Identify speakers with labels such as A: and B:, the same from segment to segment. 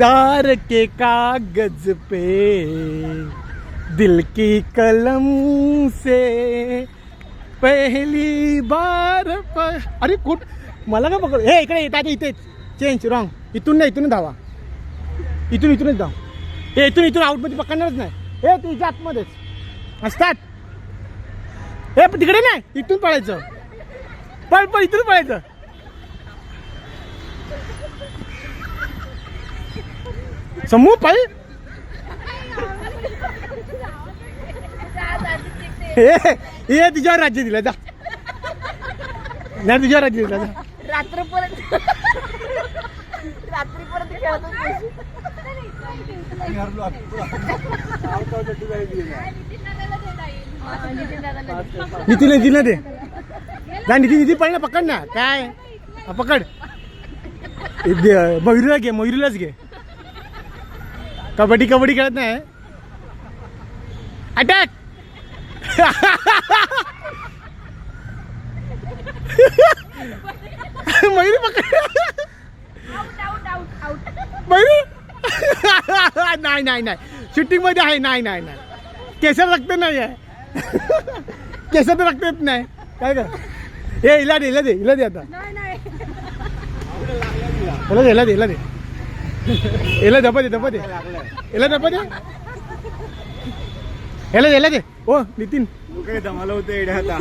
A: प्यार के कागज पे दिल की कलम से पहली बार अरे कुठ मला का पकड हे इकडे येतात इथे चेंज रॉंग इथून नाही इथून धावा इथूनच धाव हे इथून आउटमध्ये पकडणारच नाही हे तुझ्या आतमध्येच असतात हे तिकडे नाही इथून पळायचं पळ इथून पळायचं समूह पळ हे तुझ्यावर राज्य दिलं जा नाही तुझ्यावर राज्य दिलं जा
B: रात्रीपर्यंत
A: नितीन दे जा निधी पळ ना पकड ना काय पकड मयुरीलाच घे कबड्डी खेळत नाही अटॅक मयुरी पकड मयुरी नाही शूटिंग मध्ये आहे नाही केसात रक्त नाही आहे केसात रक्त येत नाही काय का हे हिला दे आता हिला दे ओ नितीन
C: काय दमाला होते आता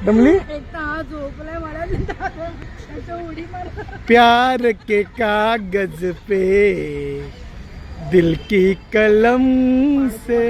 A: दमली
B: झोपलाय मला उडी मार
A: प्यार के कागज पे दिल की कलम से